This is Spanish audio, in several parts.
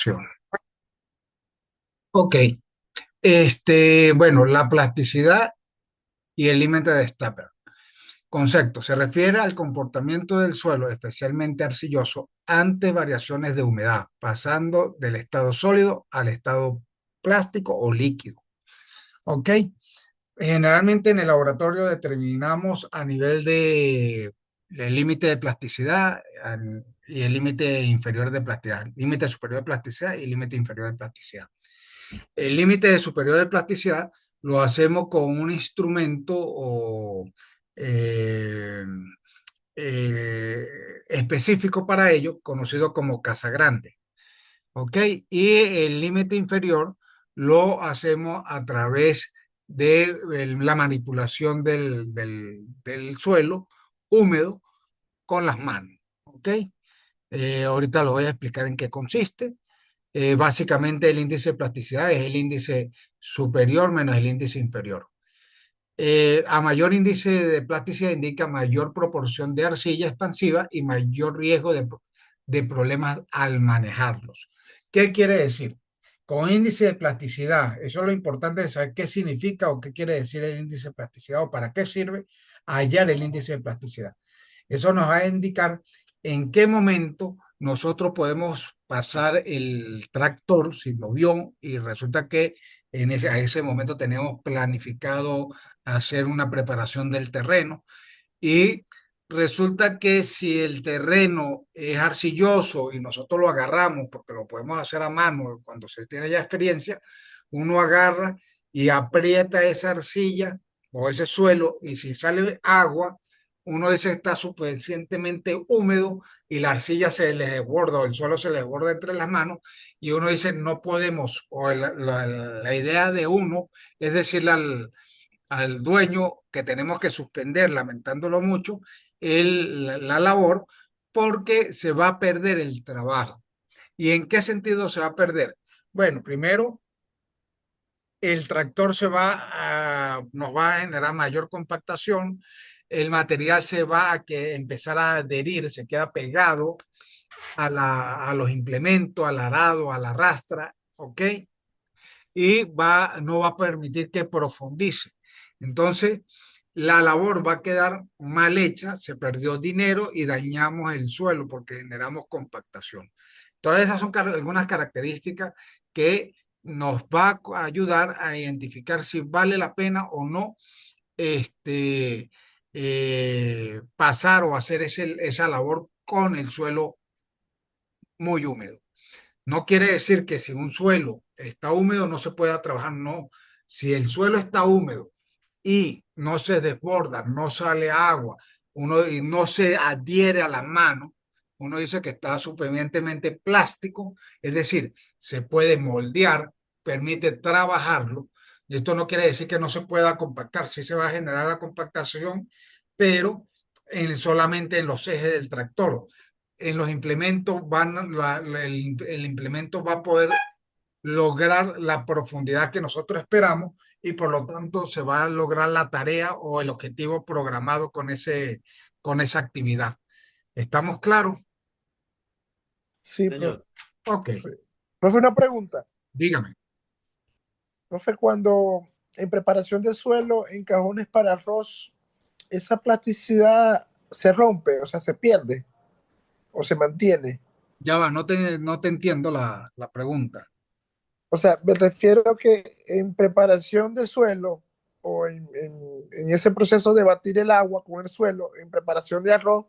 grabación. Ok, bueno, la plasticidad y el límite de Staper. Concepto, se refiere al comportamiento del suelo, especialmente arcilloso, ante variaciones de humedad, pasando del estado sólido al estado plástico o líquido. Ok, generalmente en el laboratorio determinamos a nivel de el límite de plasticidad y el límite inferior de plasticidad, límite superior de plasticidad y límite inferior de plasticidad. El límite superior de plasticidad lo hacemos con un instrumento eh, eh, específico para ello, conocido como Casagrande. ¿Ok? Y el límite inferior lo hacemos a través de la manipulación del suelo húmedo con las manos. ¿Ok? Ahorita lo voy a explicar en qué consiste. Básicamente el índice de plasticidad es el índice superior menos el índice inferior. A mayor índice de plasticidad indica mayor proporción de arcilla expansiva y mayor riesgo de problemas al manejarlos. ¿Qué quiere decir? Con índice de plasticidad, eso es lo importante de saber qué significa o qué quiere decir el índice de plasticidad o para qué sirve hallar el índice de plasticidad. Eso nos va a indicar en qué momento nosotros podemos pasar el tractor, si lo vio, y resulta que a ese momento tenemos planificado hacer una preparación del terreno y resulta que si el terreno es arcilloso y nosotros lo agarramos, porque lo podemos hacer a mano cuando se tiene ya experiencia, uno agarra y aprieta esa arcilla o ese suelo y si sale agua, uno dice que está suficientemente húmedo y la arcilla se les desborda o el suelo se les desborda entre las manos y uno dice no podemos, o la idea de uno es decirle al dueño que tenemos que suspender, lamentándolo mucho, la labor porque se va a perder el trabajo. ¿Y en qué sentido se va a perder? Bueno, primero, el tractor nos va a generar mayor compactación, el material se va a empezar a adherir, se queda pegado a los implementos, al arado, a la rastra, ¿ok? Y no va a permitir que profundice. Entonces, la labor va a quedar mal hecha, se perdió dinero y dañamos el suelo porque generamos compactación. Todas esas son algunas características que nos va a ayudar a identificar si vale la pena o no pasar o hacer esa labor con el suelo muy húmedo. No quiere decir que si un suelo está húmedo no se pueda trabajar, no. Si el suelo está húmedo y no se desborda, no sale agua, y no se adhiere a la mano, uno dice que está suficientemente plástico, es decir, se puede moldear, permite trabajarlo. Y esto no quiere decir que no se pueda compactar, sí se va a generar la compactación, pero solamente en los ejes del tractor. En los implementos el implemento va a poder lograr la profundidad que nosotros esperamos y por lo tanto se va a lograr la tarea o el objetivo programado con esa actividad. ¿Estamos claros? Sí, Señor, Ok, profe, una pregunta. dígame. Profe, cuando en preparación de suelo en cajones para arroz, esa plasticidad se rompe, o sea, se pierde o se mantiene. Ya va, no te entiendo la pregunta. O sea, me refiero a que en preparación de suelo o en ese proceso de batir el agua con el suelo, en preparación de arroz,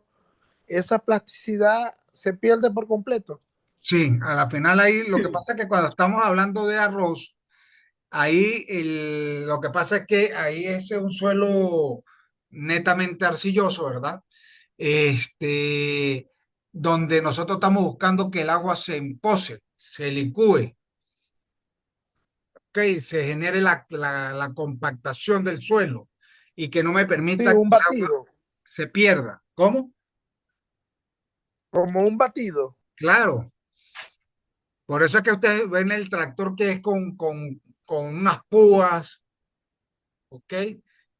esa plasticidad se pierde por completo. Sí, a la final ahí lo que pasa es que cuando estamos hablando de arroz, ahí lo que pasa es que ahí es un suelo netamente arcilloso, ¿verdad? Este, donde nosotros estamos buscando que el agua se empose, se licúe, ¿ok? Se genere la compactación del suelo y que no me Sí, permita que un el agua batido, se pierda. ¿Cómo? como un batido. Claro. Por eso es que ustedes ven el tractor que es con unas púas, ¿ok?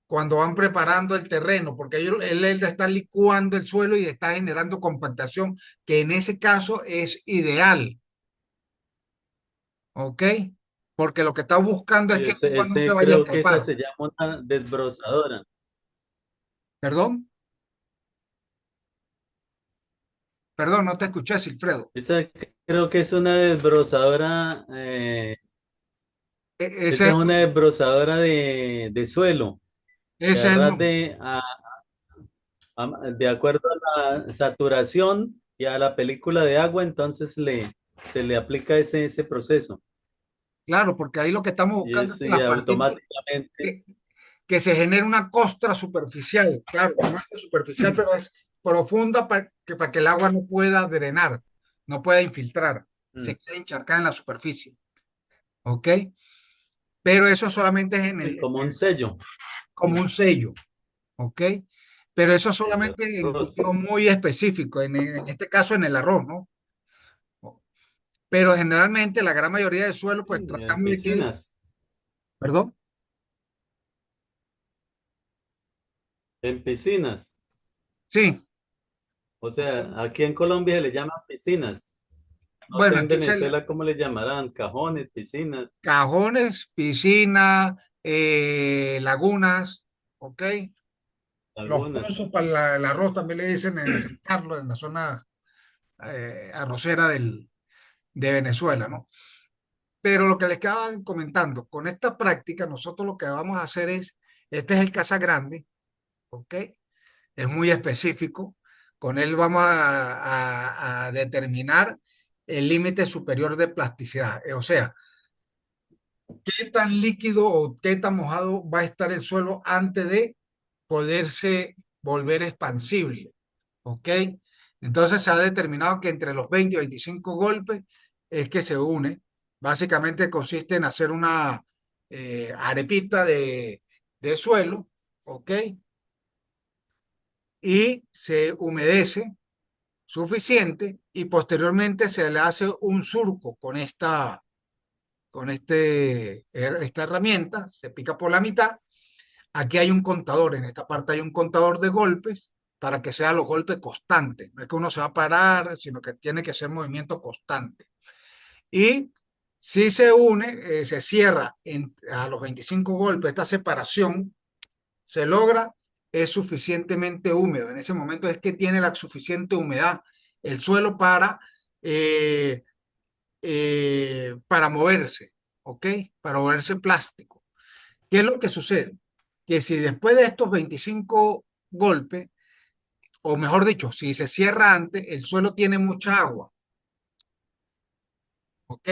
Cuando van preparando el terreno, porque él está licuando el suelo y está generando compactación, que en ese caso es ideal. ¿ok? Porque lo que está buscando es Y que el agua no se ese vaya a creo que esa escapar. se llama una desbrozadora. Perdón, perdón, no te escuché, Silfredo. Esa creo que es una desbrozadora, Ese, esa es una desbrozadora de suelo, que ese es el agarras nombre. de acuerdo a la saturación y a la película de agua, entonces se le aplica ese proceso. Claro, porque ahí lo que estamos buscando es que Y las partículas, automáticamente, que, que se genere una costra superficial. Claro, no es superficial, pero es profunda para que el agua no pueda drenar, no pueda infiltrar, se mm, quede encharcada en la superficie. ¿Ok? Pero eso solamente es sí, como un sello como un sello. ¿Ok? Pero eso del solamente en arroz. cultivos muy específicos, en este caso en el arroz, ¿no? Pero generalmente la gran mayoría de suelo, Sí, pues en tratamos de que, piscinas, perdón, en piscinas. sí, O ¿ok? sea, aquí en Colombia se le llaman piscinas. No sé Bueno, en aquí se Venezuela cómo le llamarán, cajones, piscinas, cajones, piscina, lagunas, ¿ok? Los lagunas. pozos para el arroz también le dicen en San Carlos, en la zona arrocera de Venezuela, ¿no? Pero lo que les estaba comentando, con esta práctica nosotros lo que vamos a hacer es, este es el Casa Grande, ¿ok? Es muy específico. Con él vamos a determinar el límite superior de plasticidad. O sea, qué tan líquido o qué tan mojado va a estar el suelo antes de poderse volver expansible. ¿Ok? Entonces se ha determinado que entre los 20 y 25 golpes es que se une. Básicamente consiste en hacer una arepita de suelo, ¿ok? Y se humedece suficiente y posteriormente se le hace un surco esta herramienta, se pica por la mitad. Aquí hay un contador, en esta parte hay un contador de golpes para que sean los golpes constantes. No es que uno se va a parar, sino que tiene que ser movimiento constante. Y si se une, se cierra a los 25 golpes, esta separación se logra, es suficientemente húmedo. En ese momento es que tiene la suficiente humedad el suelo eh, para moverse, ¿ok? Para moverse plástico. ¿Qué es lo que sucede? Que si después de estos 25 golpes, o mejor dicho, si se cierra antes, el suelo tiene mucha agua, ¿ok?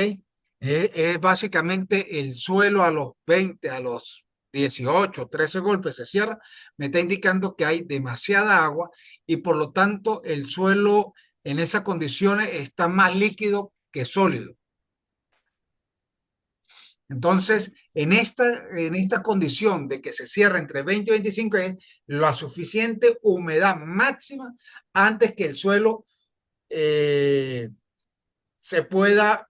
Es básicamente el suelo a los 20, a los 18, 13 golpes se cierra, me está indicando que hay demasiada agua y por lo tanto el suelo en esas condiciones está más líquido que sólido. Entonces, en esta condición de que se cierra entre 20 y 25 es la suficiente humedad máxima antes que el suelo eh, se pueda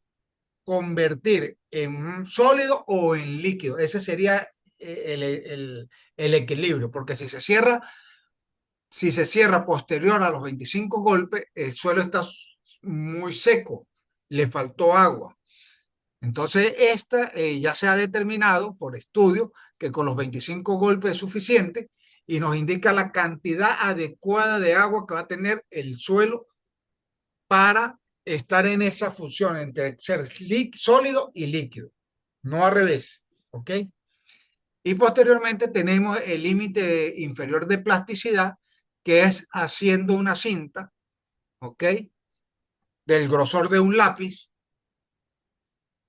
convertir en sólido o en líquido. Ese sería el equilibrio, porque si se cierra posterior a los 25 golpes, el suelo está muy seco, le faltó agua. Entonces, esta ya se ha determinado por estudio que con los 25 golpes es suficiente y nos indica la cantidad adecuada de agua que va a tener el suelo para estar en esa función entre ser sólido y líquido, no al revés, ¿ok? Y posteriormente tenemos el límite inferior de plasticidad, que es haciendo una cinta, ¿ok? Del grosor de un lápiz,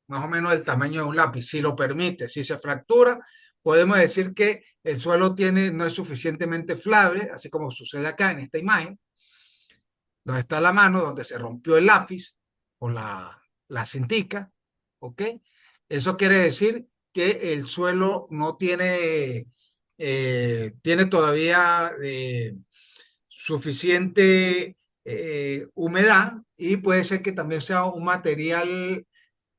más o menos del tamaño de un lápiz, si lo permite. Si se fractura, podemos decir que el suelo no es suficientemente flable, así como sucede acá en esta imagen, donde está la mano, donde se rompió el lápiz o la cintica, ¿ok? Eso quiere decir que el suelo no tiene todavía suficiente humedad y puede ser que también sea un material,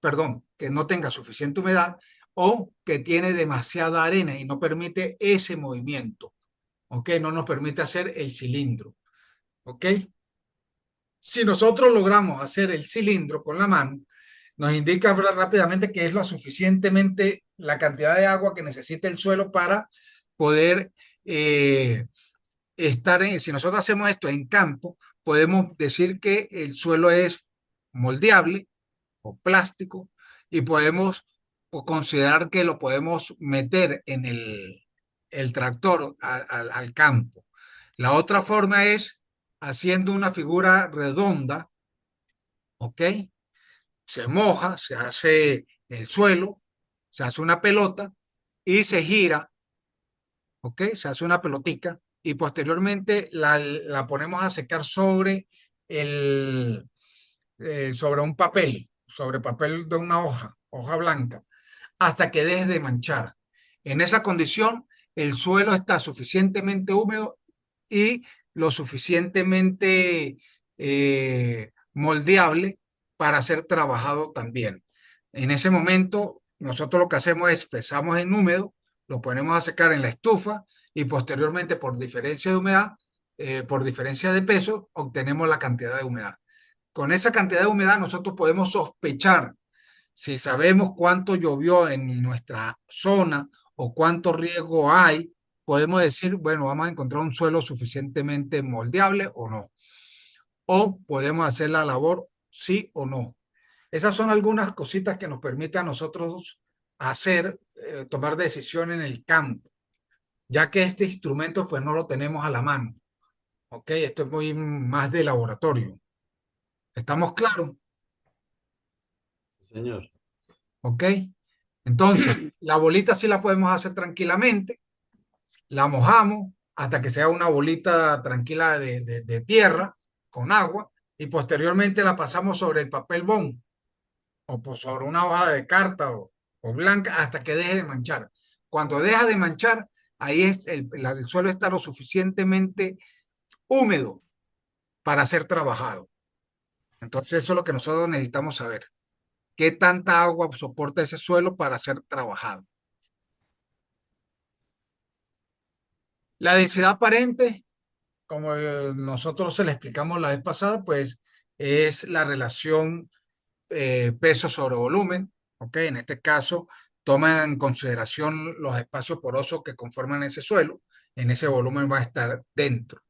perdón, que no tenga suficiente humedad o que tiene demasiada arena y no permite ese movimiento, ¿ok? No nos permite hacer el cilindro, ¿ok? Si nosotros logramos hacer el cilindro con la mano, nos indica rápidamente que es lo suficientemente la cantidad de agua que necesita el suelo para poder eh, si nosotros hacemos esto en campo, podemos decir que el suelo es moldeable o plástico y podemos considerar que lo podemos meter en el tractor al campo. La otra forma es haciendo una figura redonda, ¿ok? Se moja, se hace el suelo, se hace una pelota y se gira, ¿ok? Se hace una pelotica y posteriormente la ponemos a secar el, sobre un papel, sobre papel de una hoja blanca, hasta que deje de manchar. En esa condición, el suelo está suficientemente húmedo y lo suficientemente moldeable para ser trabajado también. En ese momento, nosotros lo que hacemos es pesamos en húmedo, lo ponemos a secar en la estufa y posteriormente, por diferencia de humedad, por diferencia de peso, obtenemos la cantidad de humedad. Con esa cantidad de humedad nosotros podemos sospechar si sabemos cuánto llovió en nuestra zona o cuánto riego hay, podemos decir, bueno, vamos a encontrar un suelo suficientemente moldeable o no. O podemos hacer la labor sí o no. Esas son algunas cositas que nos permiten a nosotros hacer, tomar decisiones en el campo, ya que este instrumento pues no lo tenemos a la mano. ¿Ok? Esto es muy más de laboratorio. ¿Estamos claros? Señor. ¿Ok? Entonces, la bolita sí la podemos hacer tranquilamente, la mojamos hasta que sea una bolita tranquila de tierra con agua y posteriormente la pasamos sobre el papel bond o sobre una hoja de carta o blanca hasta que deje de manchar. Cuando deja de manchar, ahí es el suelo está lo suficientemente húmedo para ser trabajado. Entonces, eso es lo que nosotros necesitamos saber. ¿Qué tanta agua soporta ese suelo para ser trabajado? La densidad aparente, como nosotros se le explicamos la vez pasada, pues es la relación peso sobre volumen, ¿ok? En este caso, toma en consideración los espacios porosos que conforman ese suelo, en ese volumen va a estar dentro.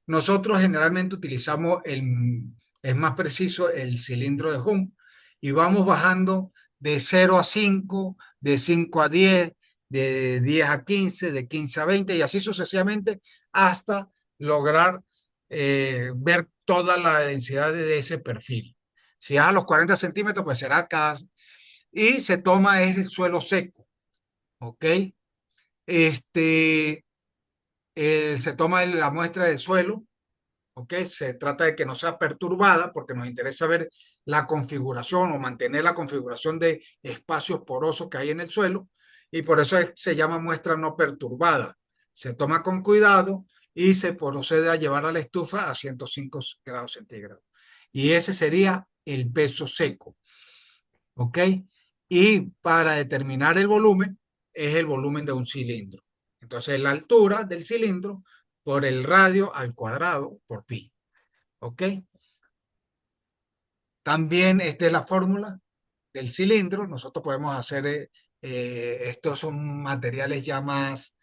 Nosotros generalmente utilizamos es más preciso, el cilindro de Hum y vamos bajando de 0 a 5, de 5 a 10, de 10 a 15, de 15 a 20 y así sucesivamente hasta lograr ver toda la densidad de ese perfil. Si es a los 40 centímetros, pues será cada... Y se toma es el suelo seco, ¿ok? Este, se toma la muestra del suelo, ¿ok? Se trata de que no sea perturbada porque nos interesa ver la configuración o mantener la configuración de espacios porosos que hay en el suelo y por eso se llama muestra no perturbada. Se toma con cuidado y se procede a llevar a la estufa a 105 grados centígrados. Y ese sería el peso seco, ¿ok? Y para determinar el volumen, es el volumen de un cilindro. Entonces, la altura del cilindro por el radio al cuadrado por pi, ¿ok? También esta es la fórmula del cilindro. Nosotros podemos hacer, estos son materiales ya más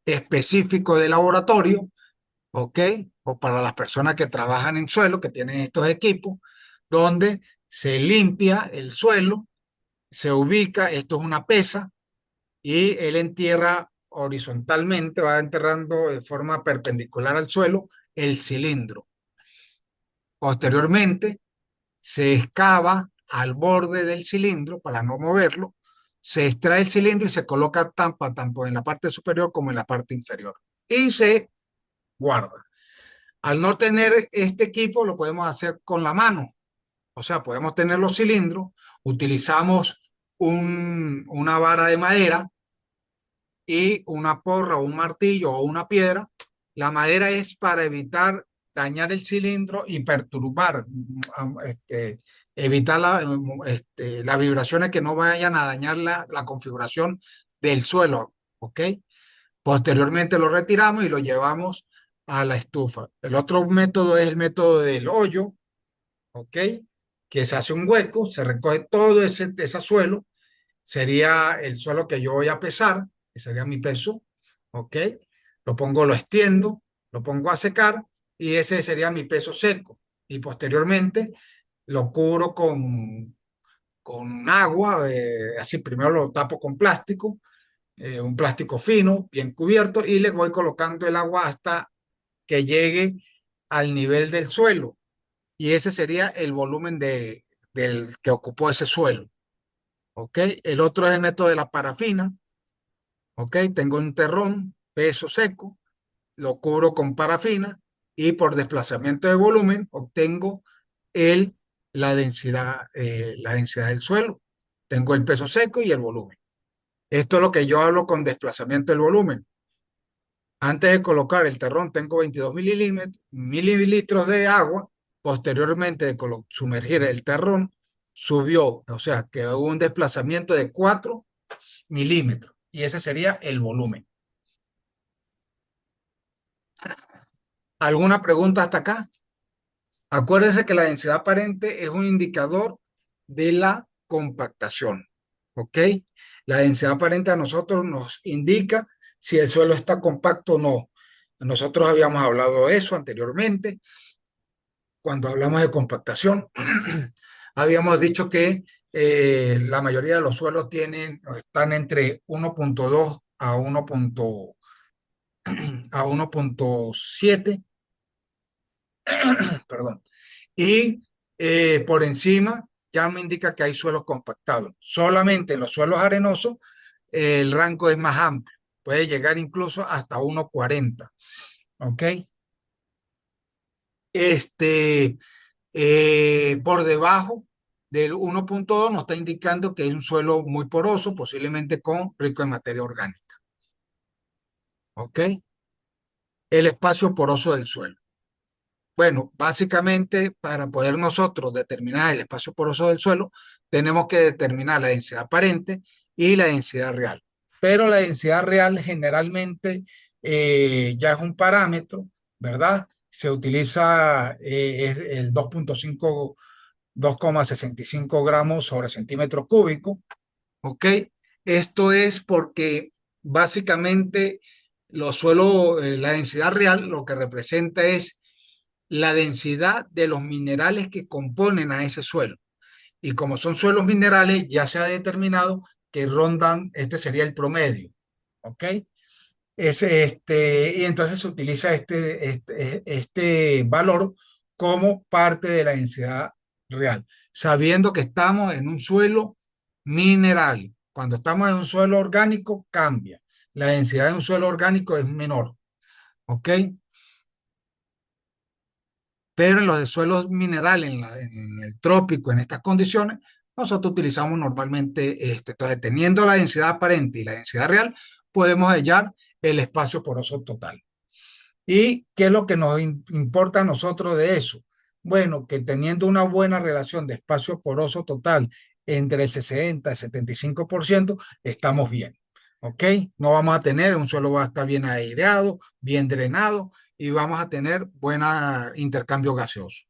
específicos de laboratorio, ¿ok? O para las personas que trabajan en suelo, que tienen estos equipos, donde se limpia el suelo, se ubica, esto es una pesa, y él entierra horizontalmente, va enterrando de forma perpendicular al suelo el cilindro. Posteriormente, se excava al borde del cilindro para no moverlo, se extrae el cilindro y se coloca tampa tanto en la parte superior como en la parte inferior y se guarda. Al no tener este equipo, lo podemos hacer con la mano. O sea, podemos tener los cilindros, utilizamos una vara de madera y una porra o un martillo o una piedra. La madera es para evitar dañar el cilindro y perturbar, evitar las vibraciones que no vayan a dañar la configuración del suelo, ¿ok? Posteriormente lo retiramos y lo llevamos a la estufa. El otro método es el método del hoyo, ¿ok? que se hace un hueco, se recoge todo ese suelo, sería el suelo que yo voy a pesar, que sería mi peso, ¿ok? Lo pongo, lo extiendo, lo pongo a secar y ese sería mi peso seco. Y posteriormente lo cubro con agua, así primero lo tapo con plástico, un plástico fino, bien cubierto, y le voy colocando el agua hasta que llegue al nivel del suelo. Y ese sería el volumen del que ocupó ese suelo. ¿Ok? El otro es el método de la parafina. ¿Ok? Tengo un terrón, peso seco, lo cubro con parafina y por desplazamiento de volumen obtengo el, la densidad del suelo. Tengo el peso seco y el volumen. Esto es lo que yo hablo con desplazamiento del volumen. Antes de colocar el terrón tengo 22 mililitros de agua. Posteriormente de sumergir el terrón, subió, o sea, que hubo un desplazamiento de 4 milímetros. Y ese sería el volumen. ¿Alguna pregunta hasta acá? Acuérdense que la densidad aparente es un indicador de la compactación. ¿Ok? La densidad aparente a nosotros nos indica si el suelo está compacto o no. Nosotros habíamos hablado de eso anteriormente cuando hablamos de compactación. Habíamos dicho que la mayoría de los suelos están entre 1.2 a 1.7, perdón, y por encima ya me indica que hay suelos compactados. Solamente en los suelos arenosos el rango es más amplio, puede llegar incluso hasta 1.40, ¿ok? Este, por debajo del 1.2 nos está indicando que es un suelo muy poroso, posiblemente con rico en materia orgánica, ¿ok? El espacio poroso del suelo. Bueno, básicamente para poder nosotros determinar el espacio poroso del suelo, tenemos que determinar la densidad aparente y la densidad real. Pero la densidad real generalmente ya es un parámetro, ¿verdad? Se utiliza es el 2.5, 2,65 gramos sobre centímetro cúbico, ¿ok? Esto es porque básicamente los suelos, la densidad real lo que representa es la densidad de los minerales que componen a ese suelo. Y como son suelos minerales, ya se ha determinado que rondan, este sería el promedio, ¿ok? Y entonces se utiliza este valor como parte de la densidad real, sabiendo que estamos en un suelo mineral. Cuando estamos en un suelo orgánico, cambia. La densidad de un suelo orgánico es menor, ¿ok? Pero en los de suelos minerales, en el trópico, en estas condiciones, nosotros utilizamos normalmente entonces, teniendo la densidad aparente y la densidad real, podemos hallar el espacio poroso total. ¿Y qué es lo que nos importa a nosotros de eso? Bueno, que teniendo una buena relación de espacio poroso total entre el 60 y 75%, estamos bien. ¿Ok? No vamos a tener, un suelo va a estar bien aireado, bien drenado y vamos a tener buen intercambio gaseoso.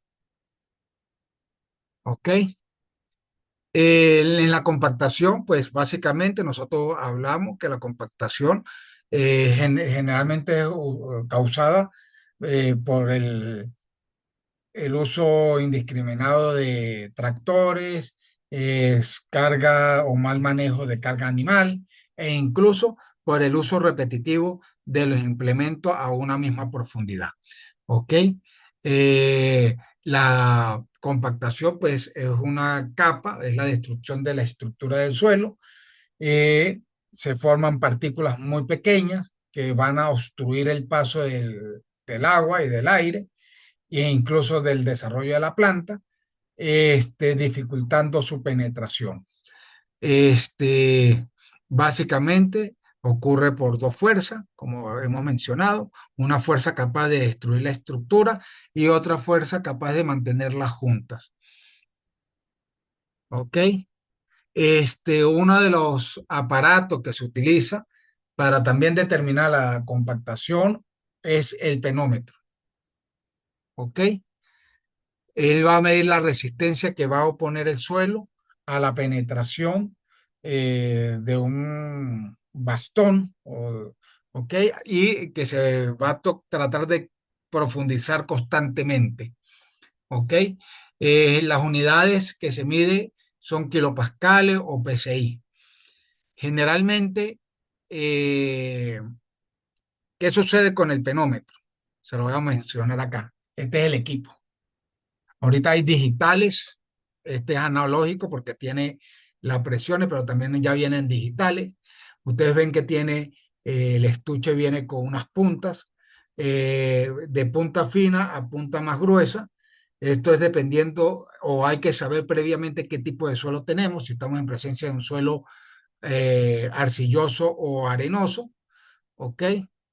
¿Ok? En la compactación, pues básicamente nosotros hablamos que la compactación generalmente es causada por el uso indiscriminado de tractores, carga o mal manejo de carga animal e incluso por el uso repetitivo de los implementos a una misma profundidad. ¿Ok? La compactación, pues, es una capa, es la destrucción de la estructura del suelo. Se forman partículas muy pequeñas que van a obstruir el paso del agua y del aire e incluso del desarrollo de la planta, dificultando su penetración. Este, básicamente ocurre por dos fuerzas, como hemos mencionado, una fuerza capaz de destruir la estructura y otra fuerza capaz de mantenerlas juntas. ¿Ok? Uno de los aparatos que se utiliza para también determinar la compactación es el penómetro. ¿Ok? Él va a medir la resistencia que va a oponer el suelo a la penetración de un bastón, ¿ok? Y que se va a tratar de profundizar constantemente, ¿ok? Las unidades que se mide son kilopascales o PSI. Generalmente, eh, ¿qué sucede con el penómetro? Se lo voy a mencionar acá. Este es el equipo. Ahorita hay digitales, este es analógico porque tiene las presiones, pero también ya vienen digitales. Ustedes ven que tiene, el estuche viene con unas puntas, de punta fina a punta más gruesa. Esto es dependiendo, o hay que saber previamente qué tipo de suelo tenemos, si estamos en presencia de un suelo arcilloso o arenoso, ¿ok?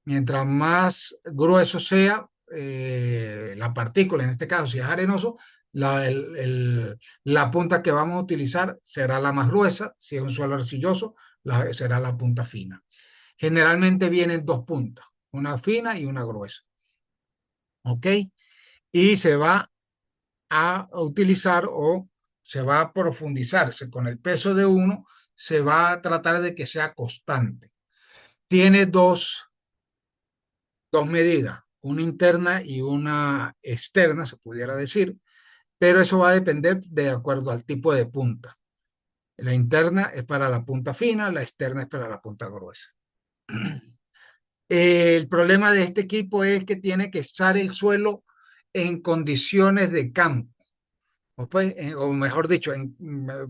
Mientras más grueso sea la partícula, en este caso, si es arenoso, la punta que vamos a utilizar será la más gruesa, si es un suelo arcilloso, será la punta fina. Generalmente vienen dos puntas, una fina y una gruesa, ¿ok? Y se va a utilizar o se va a profundizarse con el peso de uno, se va a tratar de que sea constante. Tiene dos medidas, una interna y una externa, se pudiera decir, pero eso va a depender de acuerdo al tipo de punta. La interna es para la punta fina, la externa es para la punta gruesa. El problema de este equipo es que tiene que estar el suelo en condiciones de campo, o mejor dicho,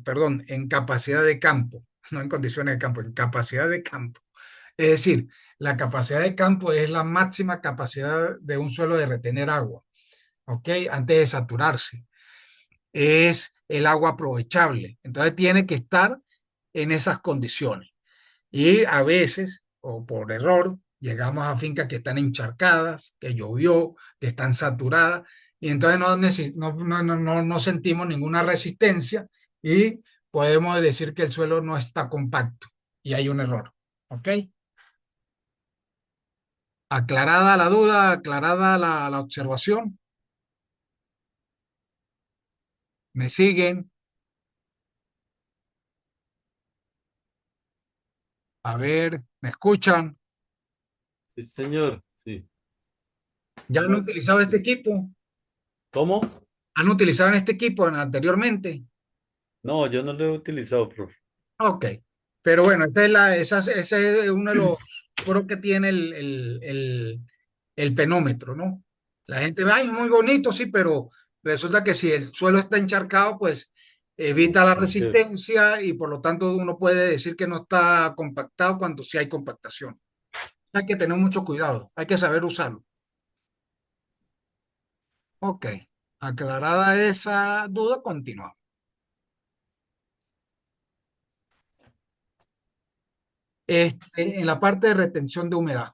perdón, en capacidad de campo, no en condiciones de campo, en capacidad de campo. Es decir, la capacidad de campo es la máxima capacidad de un suelo de retener agua, ¿ok? Antes de saturarse. Es el agua aprovechable. Entonces tiene que estar en esas condiciones. Y a veces, o por error, llegamos a fincas que están encharcadas, que llovió, que están saturadas, y entonces no sentimos ninguna resistencia y podemos decir que el suelo no está compacto y hay un error. ¿Ok? Aclarada la duda, aclarada la observación. ¿Me siguen? A ver, ¿me escuchan? Sí, señor. Sí. ¿Ya Sí han lo utilizado este escucho. equipo? ¿Cómo? ¿Han utilizado en este equipo anteriormente? No, yo no lo he utilizado, profe. Ok. Pero bueno, ese es uno de los pros que tiene el penómetro, ¿no? La gente ve, ay, muy bonito, sí, pero resulta que si el suelo está encharcado, pues evita la Es que, resistencia y por lo tanto uno puede decir que no está compactado cuando sí hay compactación. Hay que tener mucho cuidado, hay que saber usarlo. Ok. Aclarada esa duda, continuamos. En la parte de retención de humedad.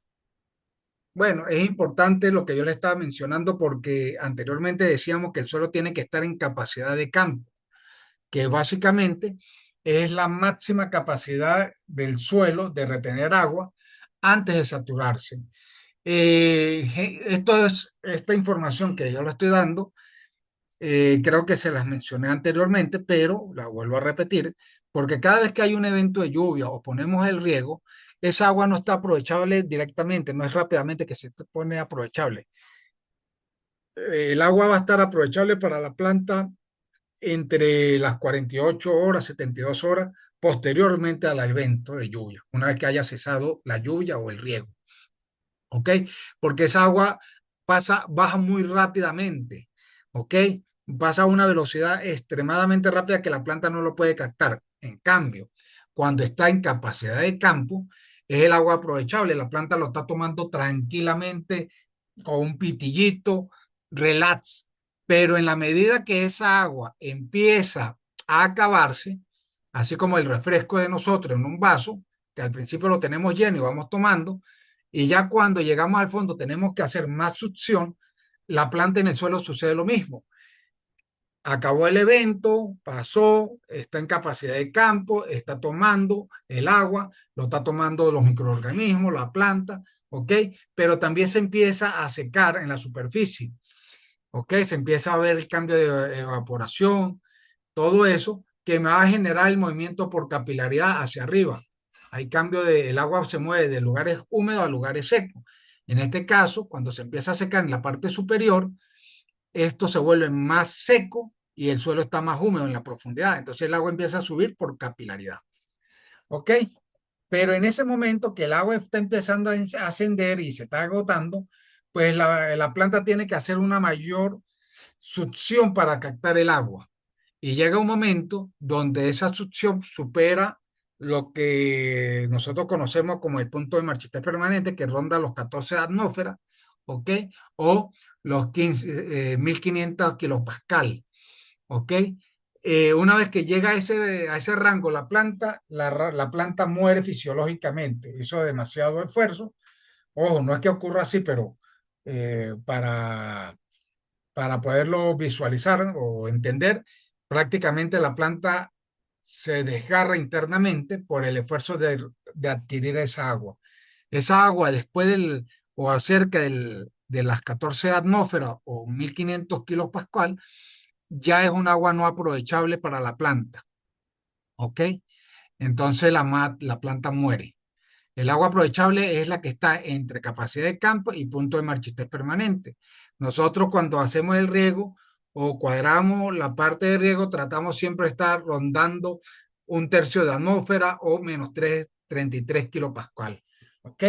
Bueno, es importante lo que yo le estaba mencionando porque anteriormente decíamos que el suelo tiene que estar en capacidad de campo, que básicamente es la máxima capacidad del suelo de retener agua antes de saturarse. Esta información que yo le estoy dando, creo que se las mencioné anteriormente, pero la vuelvo a repetir, porque cada vez que hay un evento de lluvia o ponemos el riego, esa agua no está aprovechable directamente, no es rápidamente que se pone aprovechable. El agua va a estar aprovechable para la planta entre las 48 horas, 72 horas posteriormente al evento de lluvia, una vez que haya cesado la lluvia o el riego. ¿Ok? Porque esa agua baja muy rápidamente, ¿ok? Pasa a una velocidad extremadamente rápida que la planta no lo puede captar. En cambio, cuando está en capacidad de campo, es el agua aprovechable, la planta lo está tomando tranquilamente con un pitillito, relax. Pero en la medida que esa agua empieza a acabarse, así como el refresco de nosotros en un vaso, que al principio lo tenemos lleno y vamos tomando, y ya cuando llegamos al fondo tenemos que hacer más succión, la planta en el suelo sucede lo mismo. Acabó el evento, pasó, está en capacidad de campo, está tomando el agua, lo está tomando los microorganismos, la planta, ¿ok? Pero también se empieza a secar en la superficie. ¿ok? Se empieza a ver el cambio de evaporación, todo eso que me va a generar el movimiento por capilaridad hacia arriba. Hay cambio de, el agua se mueve de lugares húmedos a lugares secos. En este caso, cuando se empieza a secar en la parte superior, esto se vuelve más seco y el suelo está más húmedo en la profundidad. Entonces el agua empieza a subir por capilaridad. ¿Ok? Pero en ese momento que el agua está empezando a ascender y se está agotando, pues la planta tiene que hacer una mayor succión para captar el agua. Y llega un momento donde esa succión supera lo que nosotros conocemos como el punto de marchitez permanente, que ronda los 14 atmósferas, ¿ok? O los 1500 kilopascal, ¿ok? Una vez que llega a ese rango la planta, la planta muere fisiológicamente. Hizo demasiado esfuerzo. Ojo, no es que ocurra así, pero para poderlo visualizar o entender, prácticamente la planta se desgarra internamente por el esfuerzo de adquirir esa agua. Esa agua después del o cerca de las 14 atmósferas o 1500 kilos pascual, ya es un agua no aprovechable para la planta, ¿ok? Entonces la planta muere. El agua aprovechable es la que está entre capacidad de campo y punto de marchitez permanente. Nosotros cuando hacemos el riego o cuadramos la parte de riego, tratamos siempre de estar rondando un tercio de atmósfera o menos 33 kilopascal. ¿Ok?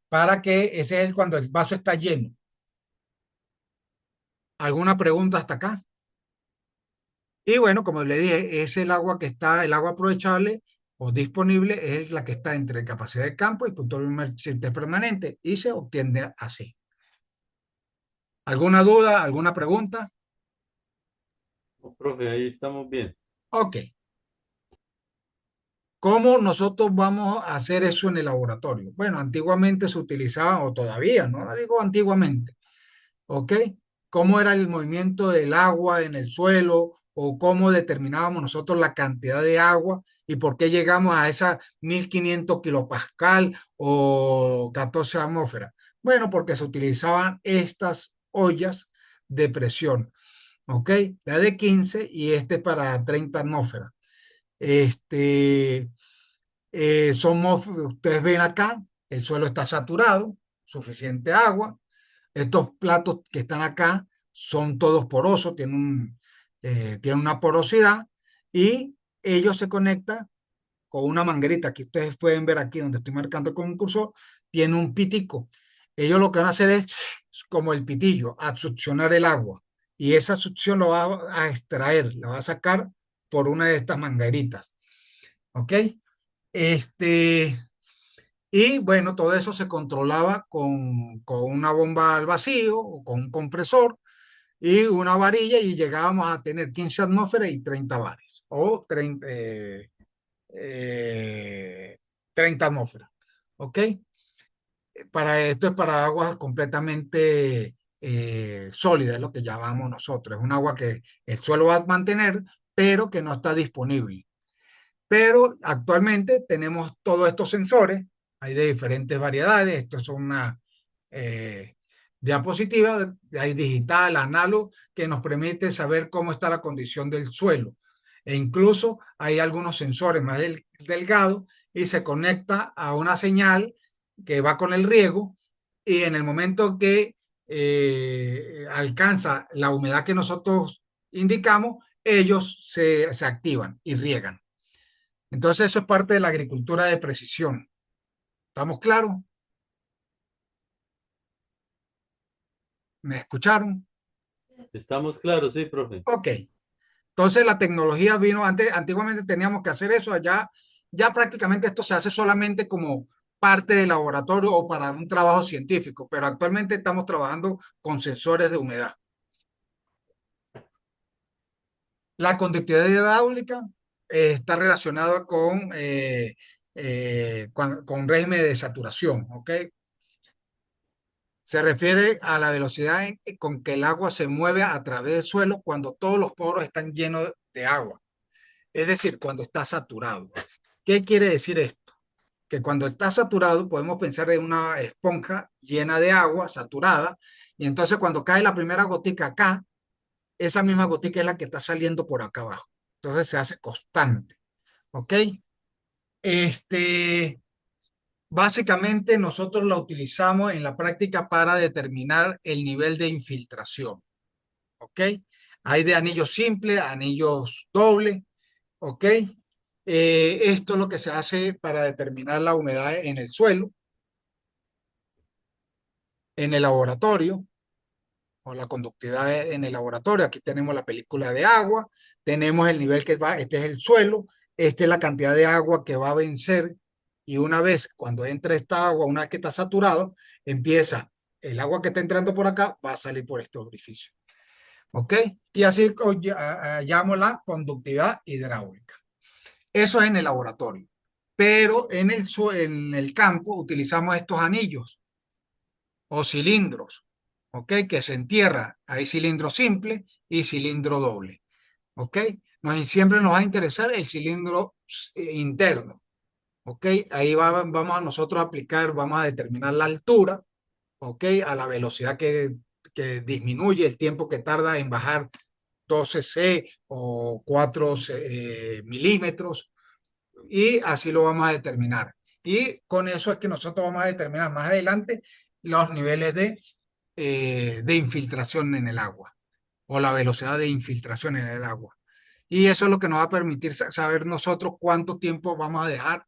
Para que ese es cuando el vaso está lleno. ¿Alguna pregunta hasta acá? Y bueno, como le dije, es el agua que está, el agua aprovechable o disponible es la que está entre capacidad de campo y punto de permanente y se obtiene así. ¿Alguna duda? ¿Alguna pregunta? No, profe, ahí estamos bien. Ok. ¿Cómo nosotros vamos a hacer eso en el laboratorio? Bueno, antiguamente se utilizaba, o todavía, no digo antiguamente, ¿ok? ¿Cómo era el movimiento del agua en el suelo o cómo determinábamos nosotros la cantidad de agua y por qué llegamos a esa 1500 kilopascal o 14 atmósferas? Bueno, porque se utilizaban estas ollas de presión, ¿ok? La de 15 y este para 30 atmósferas. Este, ustedes ven acá, el suelo está saturado, suficiente agua, estos platos que están acá son todos porosos, tienen una porosidad y ellos se conectan con una manguerita que ustedes pueden ver aquí donde estoy marcando con un cursor, tiene un pitico. Ellos lo que van a hacer es como el pitillo, a succionar el agua y esa succión lo va a extraer, la va a sacar por una de estas mangueritas. ¿Ok? Este, y bueno, todo eso se controlaba con una bomba al vacío o con un compresor y una varilla y llegábamos a tener 15 atmósferas y 30 bares o 30 atmósferas. ¿Ok? Para esto es para aguas completamente sólidas, es lo que llamamos nosotros. Es un agua que el suelo va a mantener, pero que no está disponible. Pero actualmente tenemos todos estos sensores, hay de diferentes variedades, esto es una eh, diapositiva, hay digital, análogo, que nos permite saber cómo está la condición del suelo. E incluso hay algunos sensores más delgados y se conecta a una señal que va con el riego y en el momento que alcanza la humedad que nosotros indicamos, ellos se activan y riegan. Entonces eso es parte de la agricultura de precisión. ¿Estamos claros? ¿Me escucharon? Estamos claros, sí, profe. Ok. Entonces la tecnología vino antes, antiguamente teníamos que hacer eso, allá ya prácticamente esto se hace solamente como parte del laboratorio o para un trabajo científico, pero actualmente estamos trabajando con sensores de humedad. La conductividad hidráulica está relacionada con régimen de saturación, ¿ok? Se refiere a la velocidad con que el agua se mueve a través del suelo cuando todos los poros están llenos de agua, es decir, cuando está saturado. ¿Qué quiere decir esto? Que cuando está saturado podemos pensar en una esponja llena de agua saturada Y entonces cuando cae la primera gotica acá, esa misma gotica es la que está saliendo por acá abajo. Entonces se hace constante, ¿ok? Este, básicamente nosotros la utilizamos en la práctica para determinar el nivel de infiltración, ¿ok? Hay de anillos simples, anillos dobles, ¿ok? Esto es lo que se hace para determinar la humedad en el suelo, en el laboratorio, o la conductividad en el laboratorio. Aquí tenemos la película de agua, tenemos el nivel que va, este es el suelo, esta es la cantidad de agua que va a vencer, y una vez cuando entra esta agua, una vez que está saturado, empieza el agua que está entrando por acá, va a salir por este orificio. ¿Ok? Y así llamo la conductividad hidráulica. Eso es en el laboratorio. Pero en el campo utilizamos estos anillos o cilindros, ¿ok? Que se entierra. Hay cilindro simple y cilindro doble, ¿ok? Siempre nos va a interesar el cilindro interno, ¿ok? Ahí vamos a nosotros a aplicar, vamos a determinar la altura, ¿ok? A la velocidad que disminuye el tiempo que tarda en bajar 12 C o 4 milímetros, y así lo vamos a determinar. Y con eso es que nosotros vamos a determinar más adelante los niveles de infiltración en el agua, o la velocidad de infiltración en el agua. Y eso es lo que nos va a permitir saber nosotros cuánto tiempo vamos a dejar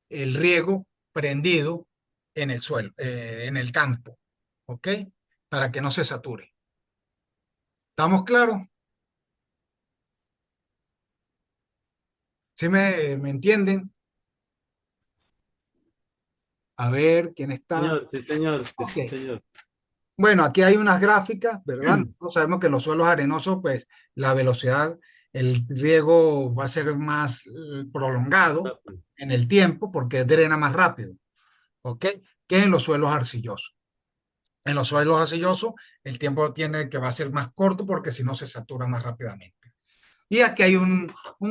el riego prendido en el suelo, en el campo, ¿ok? Para que no se sature. ¿Estamos claros? ¿Sí me entienden? A ver, ¿quién está? Señor, sí, señor, sí, Ok. sí, señor. Bueno, aquí hay unas gráficas, ¿verdad? Nosotros sabemos que en los suelos arenosos, pues la velocidad, el riego va a ser más prolongado en el tiempo porque drena más rápido, ¿ok? Que en los suelos arcillosos. En los suelos arcillosos, el tiempo tiene que va a ser más corto porque si no se satura más rápidamente. Y aquí hay un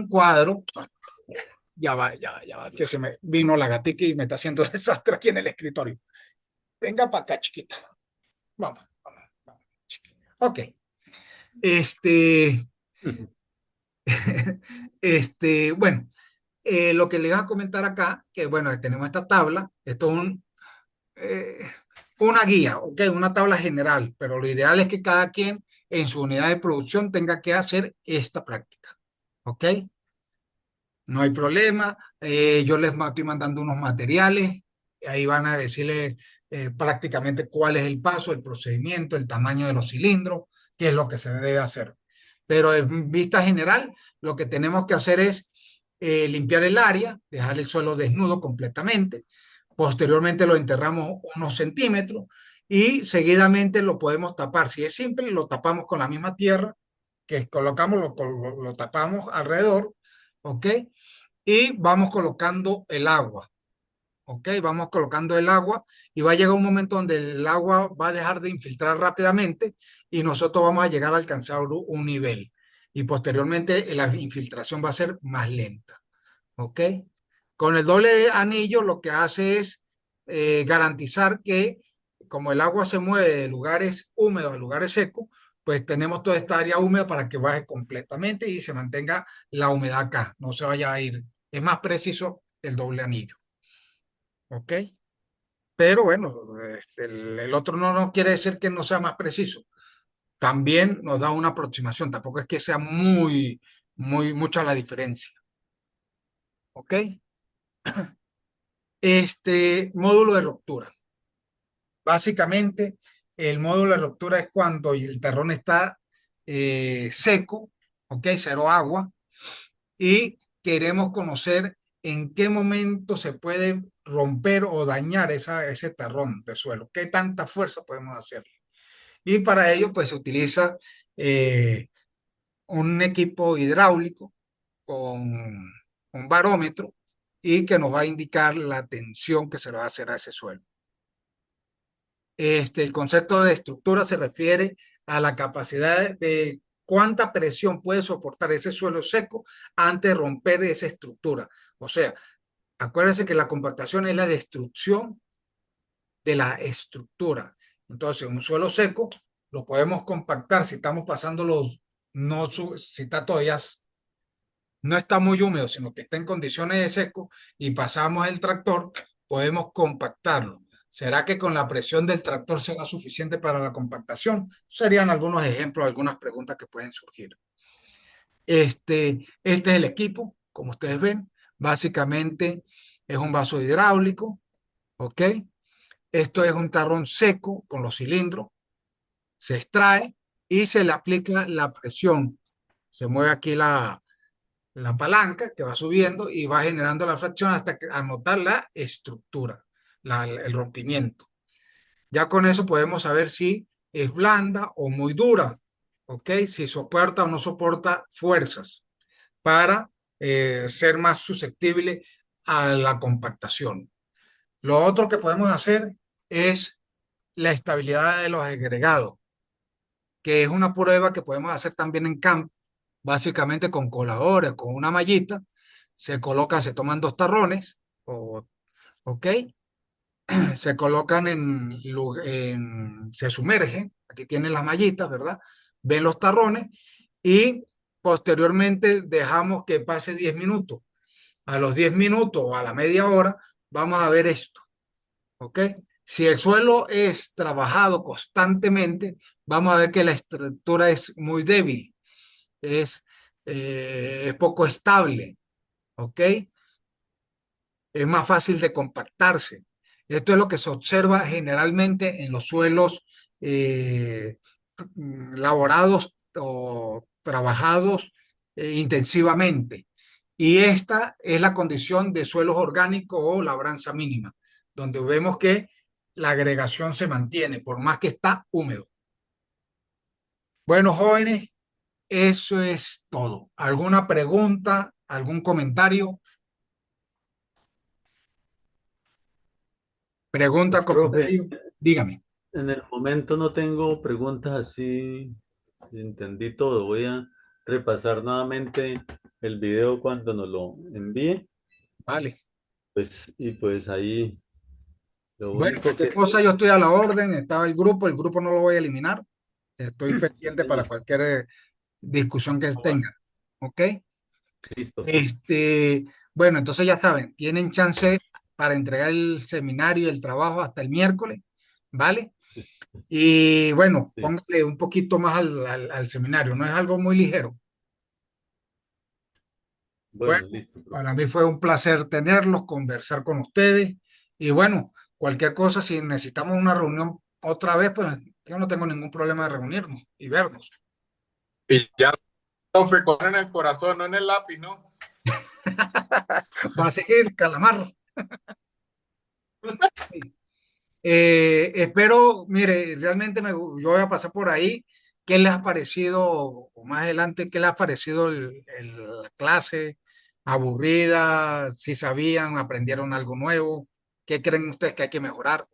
cuadro, ya va, que se me vino la gatica y me está haciendo desastre aquí en el escritorio. Venga para acá, chiquita. Vamos, chiquita. Ok. Este, bueno, lo que les voy a comentar acá, que bueno, tenemos esta tabla, esto es eh, una guía, ¿ok? Una tabla general, pero lo ideal es que cada quien en su unidad de producción tenga que hacer esta práctica, ¿ok? No hay problema, yo les estoy mandando unos materiales, ahí van a decirle prácticamente cuál es el paso, el procedimiento, el tamaño de los cilindros, qué es lo que se debe hacer. Pero en vista general, lo que tenemos que hacer es limpiar el área, dejar el suelo desnudo completamente. Posteriormente lo enterramos unos centímetros y seguidamente lo podemos tapar. Si es simple, lo tapamos con la misma tierra que colocamos, lo tapamos alrededor, ¿ok? Y vamos colocando el agua, ¿ok? Vamos colocando el agua y va a llegar un momento donde el agua va a dejar de infiltrar rápidamente y nosotros vamos a llegar a alcanzar un nivel. Y posteriormente la infiltración va a ser más lenta, ¿ok? Con el doble anillo lo que hace es garantizar que como el agua se mueve de lugares húmedos a lugares secos, pues tenemos toda esta área húmeda para que baje completamente y se mantenga la humedad acá, no se vaya a ir. Es más preciso el doble anillo, ¿ok? Pero bueno, el otro no quiere decir que no sea más preciso. También nos da una aproximación, tampoco es que sea mucha la diferencia, ¿ok? Este módulo de ruptura. Básicamente, el módulo de ruptura es cuando el terrón está seco, ¿ok? Cero agua, y queremos conocer en qué momento se puede romper o dañar ese terrón de suelo, qué tanta fuerza podemos hacer. Y para ello, pues se utiliza eh, un equipo hidráulico con un barómetro y que nos va a indicar la tensión que se le va a hacer a ese suelo. El concepto de estructura se refiere a la capacidad de cuánta presión puede soportar ese suelo seco antes de romper esa estructura. O sea, acuérdense que la compactación es la destrucción de la estructura. Entonces, un suelo seco lo podemos compactar si estamos pasando no, si está todavía, no está muy húmedo, sino que está en condiciones de seco y pasamos el tractor, podemos compactarlo. ¿Será que con la presión del tractor será suficiente para la compactación? Serían algunos ejemplos, algunas preguntas que pueden surgir. Este es el equipo, como ustedes ven. Básicamente es un vaso hidráulico, ¿ok? Esto es un tarrón seco con los cilindros. Se extrae y se le aplica la presión. Se mueve aquí la palanca que va subiendo y va generando la fracción hasta que anotar la estructura, el rompimiento. Ya con eso podemos saber si es blanda o muy dura, ¿ok? Si soporta o no soporta fuerzas para ser más susceptible a la compactación. Lo otro que podemos hacer es la estabilidad de los agregados, que es una prueba que podemos hacer también en campo, básicamente con coladores, con una mallita, se colocan, se toman dos tarrones, ¿ok? Se colocan se sumergen, aquí tienen las mallitas, ¿verdad? Ven los tarrones y posteriormente dejamos que pase 10 minutos. A los 10 minutos o a la media hora vamos a ver esto, ¿ok? Si el suelo es trabajado constantemente, vamos a ver que la estructura es muy débil, es, es poco estable, ¿ok? Es más fácil de compactarse. Esto es lo que se observa generalmente en los suelos eh, laborados o trabajados intensivamente. Y esta es la condición de suelos orgánicos o labranza mínima, donde vemos que la agregación se mantiene, por más que está húmedo. Bueno, jóvenes, eso es todo. ¿Alguna pregunta, algún comentario? Pregunta, Pues, profe, comentario, dígame. en el momento no tengo preguntas así, entendí todo. Voy a repasar nuevamente el video cuando nos lo envíe, Vale. pues, y pues ahí lo Bueno, único cualquier que... cosa yo estoy a la orden, estaba el grupo no lo voy a eliminar, estoy Sí, pendiente para señor. cualquier discusión que Bueno, tengan, ¿ok? listo. Este, bueno, entonces ya saben, tienen chance para entregar el seminario y el trabajo hasta el miércoles, ¿vale? Sí, Y bueno, sí. póngale un poquito más al seminario, no es algo muy ligero. Bueno, Bueno, listo, profe. para mí fue un placer tenerlos, conversar con ustedes y bueno, cualquier cosa, si necesitamos una reunión otra vez, pues yo no tengo ningún problema de reunirnos y vernos. Y ya, profe, con en el corazón, no en el lápiz, ¿no? Va a seguir, Calamar. Espero, mire, realmente yo voy a pasar por ahí. ¿Qué les ha parecido, o más adelante, qué les ha parecido la clase? ¿Aburrida? ¿Si sabían, aprendieron algo nuevo? ¿Qué creen ustedes que hay que mejorar?